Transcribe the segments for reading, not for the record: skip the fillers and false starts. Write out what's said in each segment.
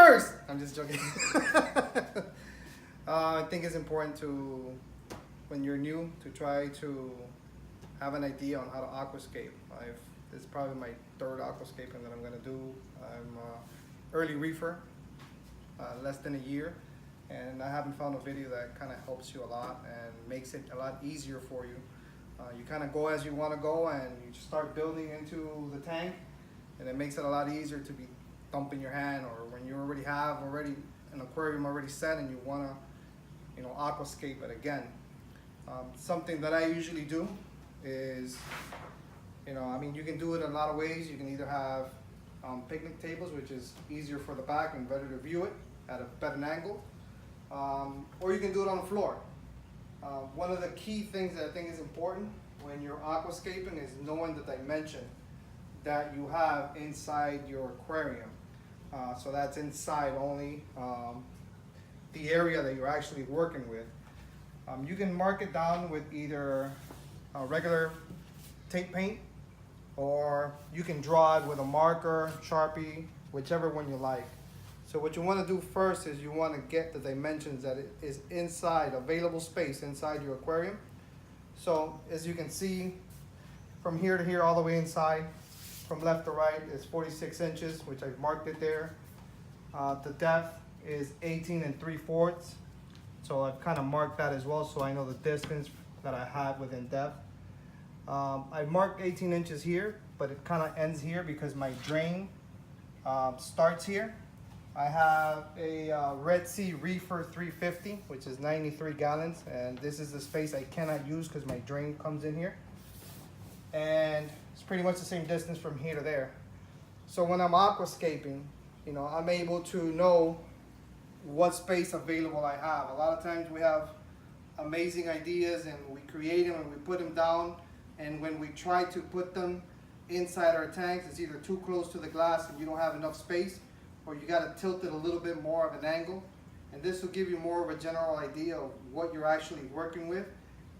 first. I'm just joking. I think it's important to, when you're new, to try to have an idea on how to aquascape. This is probably my third aquascaping that I'm gonna do. I'm early reefer, less than a year, and I haven't found a video that kind of helps you a lot and makes it a lot easier for you. You kind of go as you want to go, and you just start building into the tank, and it makes it a lot easier to be thumping your hand, or when you already have an aquarium already set and you want to, aquascape it again. Something that I usually do is, you can do it in a lot of ways. You can either have picnic tables, which is easier for the back and better to view it at a better angle, or you can do it on the floor. One of the key things that I think is important when you're aquascaping is knowing the dimension that you have inside your aquarium. So that's inside only the area that you're actually working with. You can mark it down with either a regular tape paint, or you can draw it with a marker, Sharpie, whichever one you like. So what you want to do first is you want to get the dimensions that it is inside, available space inside your aquarium. So as you can see, from here to here all the way inside, from left to right is 46 inches, which I've marked it there. The depth is 18 3/4. So I've kind of marked that as well, so I know the distance that I have within depth. I've marked 18 inches here, but it kind of ends here because my drain starts here. I have a Red Sea Reefer 350, which is 93 gallons, and this is the space I cannot use because my drain comes in here. And it's pretty much the same distance from here to there. So when I'm aquascaping, I'm able to know what space available I have. A lot of times we have amazing ideas and we create them and we put them down, and when we try to put them inside our tanks, it's either too close to the glass and you don't have enough space, or you got to tilt it a little bit more of an angle. And this will give you more of a general idea of what you're actually working with,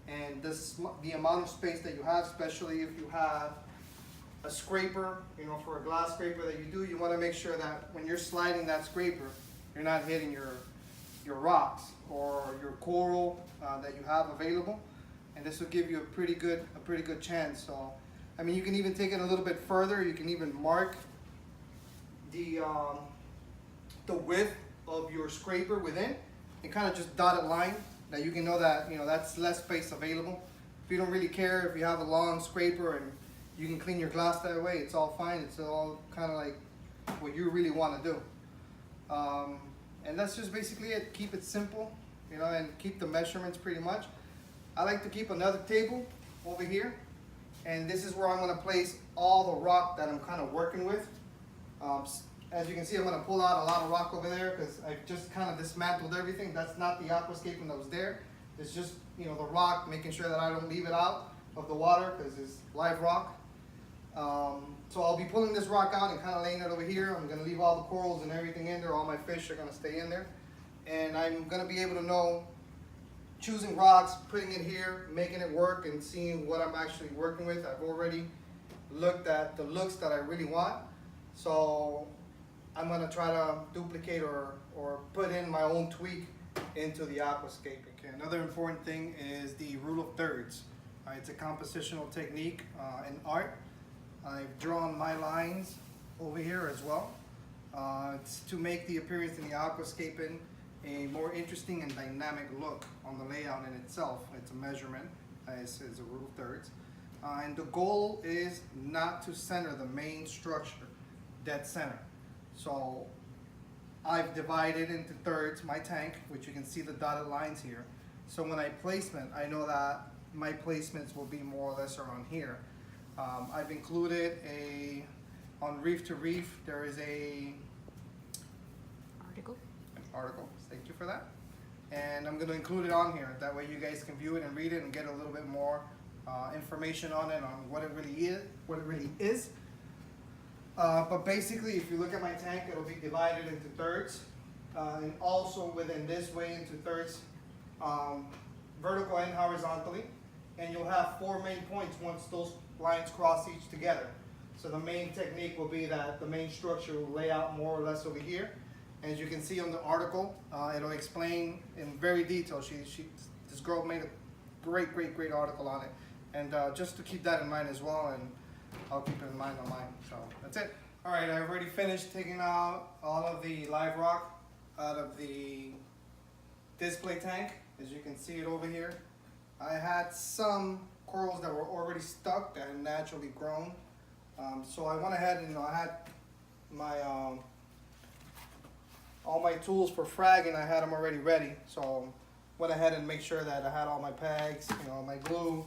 and the amount of space that you have, especially if you have a scraper, for a glass scraper that you want to make sure that when you're sliding that scraper, you're not hitting your rocks or your coral that you have available. And this will give you a pretty good chance. So, you can even take it a little bit further. You can even mark the width of your scraper within, and kind of just dotted line that you can know that that's less space available. If you don't really care if you have a long scraper and you can clean your glass that way, it's all fine. It's all kind of like what you really want to do. And that's just basically it. Keep it simple, and keep the measurements pretty much. I like to keep another table over here, and this is where I'm going to place all the rock that I'm kind of working with. As you can see, I'm going to pull out a lot of rock over there because I've just kind of dismantled everything. That's not the aquascaping that was there. It's just, the rock, making sure that I don't leave it out of the water because it's live rock. So I'll be pulling this rock out and kind of laying it over here. I'm going to leave all the corals and everything in there. All my fish are going to stay in there. And I'm going to be able to know, choosing rocks, putting it here, making it work, and seeing what I'm actually working with. I've already looked at the looks that I really want. So I'm going to try to duplicate or put in my own tweak into the aquascaping. Okay, another important thing is the rule of thirds. It's a compositional technique in art. I've drawn my lines over here as well. It's to make the appearance in the aquascaping a more interesting and dynamic look on the layout in itself. It's a measurement, it's a rule of thirds. And the goal is not to center the main structure, dead center. So I've divided into thirds my tank, which you can see the dotted lines here. So when I placement, I know that my placements will be more or less around here. I've included on Reef to Reef, there is an article, thank you for that. And I'm going to include it on here. That way you guys can view it and read it and get a little bit more information on it, on what it really is. But basically, if you look at my tank, it'll be divided into thirds. And also within this way into thirds, vertical and horizontally. And you'll have 4 main points once those lines cross each together. So the main technique will be that the main structure will lay out more or less over here. As you can see on the article, it'll explain in very detail. This girl made a great article on it. And just to keep that in mind as well, and I'll keep it in mind on mine. So that's it. All right, I've already finished taking out all of the live rock out of the display tank. As you can see it over here, I had some corals that were already stuck that had naturally grown. So I went ahead and I had my all my tools for fragging. I had them already ready. So went ahead and make sure that I had all my pegs, my glue.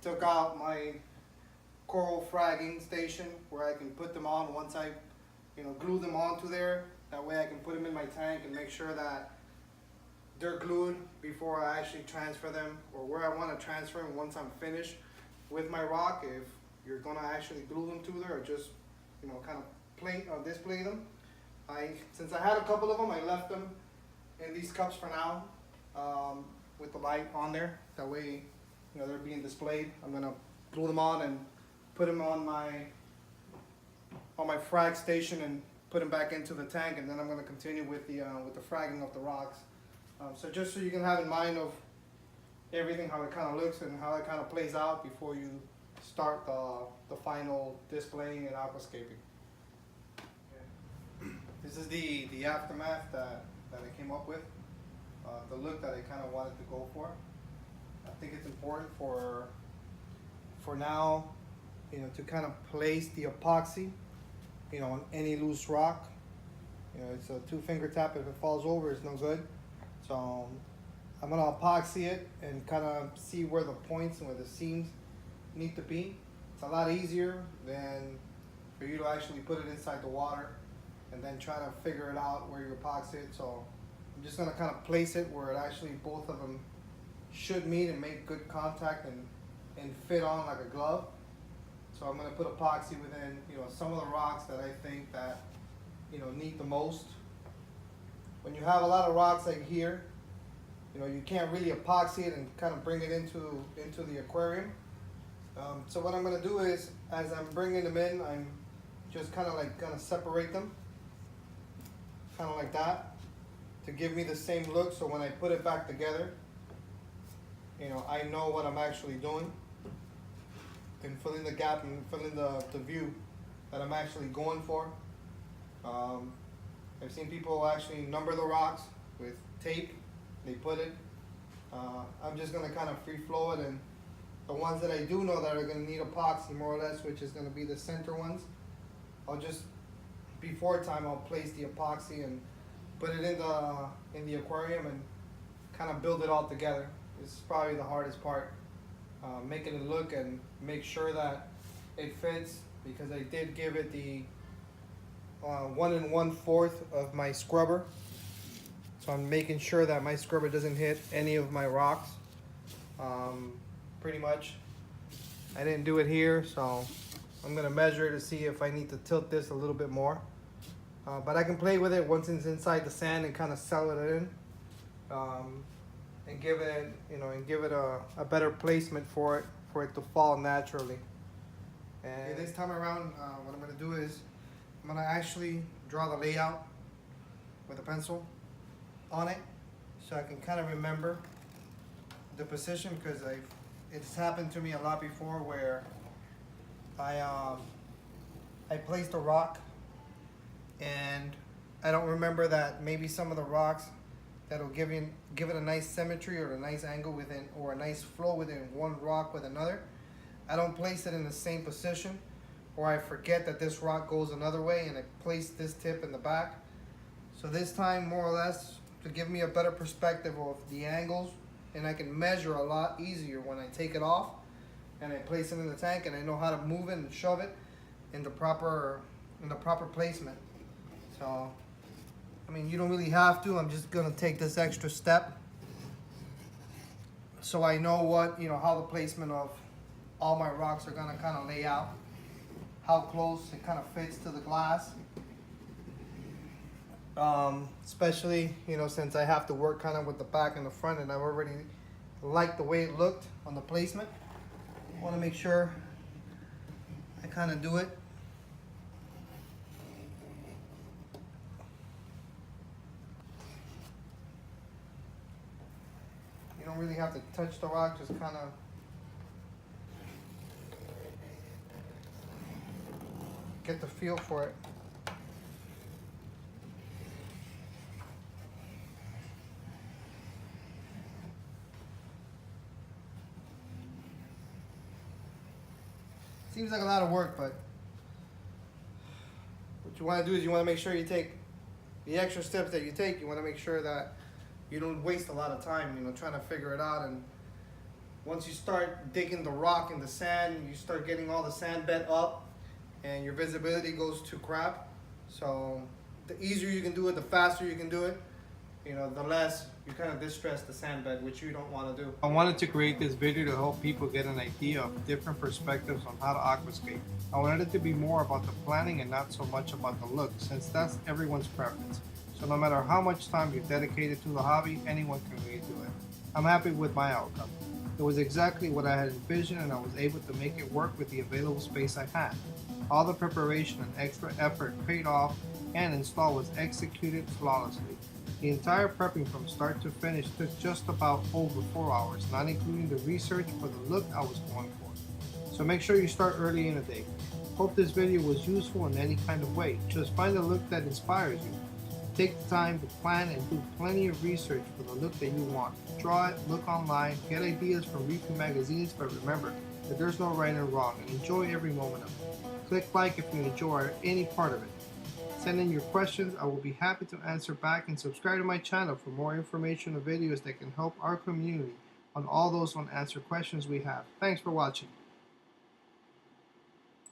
Took out my coral fragging station where I can put them on once I glue them onto there. That way I can put them in my tank and make sure that they're glued before I actually transfer them, or where I want to transfer them once I'm finished with my rock. If you're going to actually glue them to there, or just kind of display them. Since I had a couple of them, I left them in these cups for now, with the light on there. That way they're being displayed. I'm gonna glue them on and put them on my frag station and put them back into the tank, and then I'm gonna continue with the fragging of the rocks. So just so you can have in mind of everything, how it kind of looks and how it kind of plays out before you start the final displaying and aquascaping. This is the aftermath that I came up with, the look that I kind of wanted to go for. I think it's important for now, to kind of place the epoxy, on any loose rock. It's a 2-finger tap. If it falls over, it's no good. So I'm gonna epoxy it and kind of see where the points and where the seams need to be. It's a lot easier than for you to actually put it inside the water and then try to figure it out where you epoxy it. So I'm just gonna kind of place it where it actually both of them should meet and make good contact and fit on like a glove. So I'm gonna put epoxy within some of the rocks that I think that need the most. When you have a lot of rocks like here, you can't really epoxy it and kind of bring it into the aquarium. So what I'm gonna do is, as I'm bringing them in, I'm just kind of gonna separate them, kind of like that, to give me the same look. So when I put it back together, I know what I'm actually doing, and fill in the gap and fill in the view that I'm actually going for. I've seen people actually number the rocks with tape. They put it. I'm just gonna kind of free flow it, and the ones that I do know that are gonna need epoxy more or less, which is gonna be the center ones, I'll just, before time, I'll place the epoxy and put it in the aquarium and kind of build it all together. This is probably the hardest part, making it look and make sure that it fits, because I did give it the 1 1/4 of my scrubber. So I'm making sure that my scrubber doesn't hit any of my rocks. Pretty much. I didn't do it here, so I'm gonna measure to see if I need to tilt this a little bit more. But I can play with it once it's inside the sand and kind of settle it in. And give it a better placement for it to fall naturally. And this time around, what I'm gonna do is I'm gonna actually draw the layout with a pencil on it, so I can kind of remember the position, because it's happened to me a lot before where I placed a rock and I don't remember that maybe some of the rocks that'll give it a nice symmetry or a nice angle within, or a nice flow within one rock with another. I don't place it in the same position, or I forget that this rock goes another way and I place this tip in the back. So this time, more or less, to give me a better perspective of the angles, and I can measure a lot easier when I take it off and I place it in the tank, and I know how to move it and shove it in the proper placement. So I mean, you don't really have to. I'm just gonna take this extra step so I know what, how the placement of all my rocks are gonna kind of lay out, how close it kind of fits to the glass. Especially, since I have to work kind of with the back and the front, and I've already liked the way it looked on the placement. I want to make sure I kind of do it don't really have to touch the rock, just kind of get the feel for it. Seems like a lot of work, but what you want to do is you want to make sure you take the extra steps that you take. You want to make sure that you don't waste a lot of time, you know, trying to figure it out. And once you start digging the rock in the sand, you start getting all the sand bed up and your visibility goes to crap. So the easier you can do it, the faster you can do it, you know, the less you kind of distress the sand bed, which you don't want to do. I wanted to create this video to help people get an idea of different perspectives on how to aquascape. I wanted it to be more about the planning and not so much about the look, since that's everyone's preference. So no matter how much time you've dedicated to the hobby, anyone can really do it. I'm happy with my outcome. It was exactly what I had envisioned, and I was able to make it work with the available space I had. All the preparation and extra effort paid off, and install was executed flawlessly. The entire prepping from start to finish took just about over 4 hours, not including the research for the look I was going for. So make sure you start early in the day. Hope this video was useful in any kind of way. Just find a look that inspires you. Take the time to plan and do plenty of research for the look that you want. Draw it, look online, get ideas from review magazines, but remember that there's no right and wrong, and enjoy every moment of it. Click like if you enjoy any part of it. Send in your questions, I will be happy to answer back, and subscribe to my channel for more information and videos that can help our community on all those unanswered questions we have. Thanks for watching.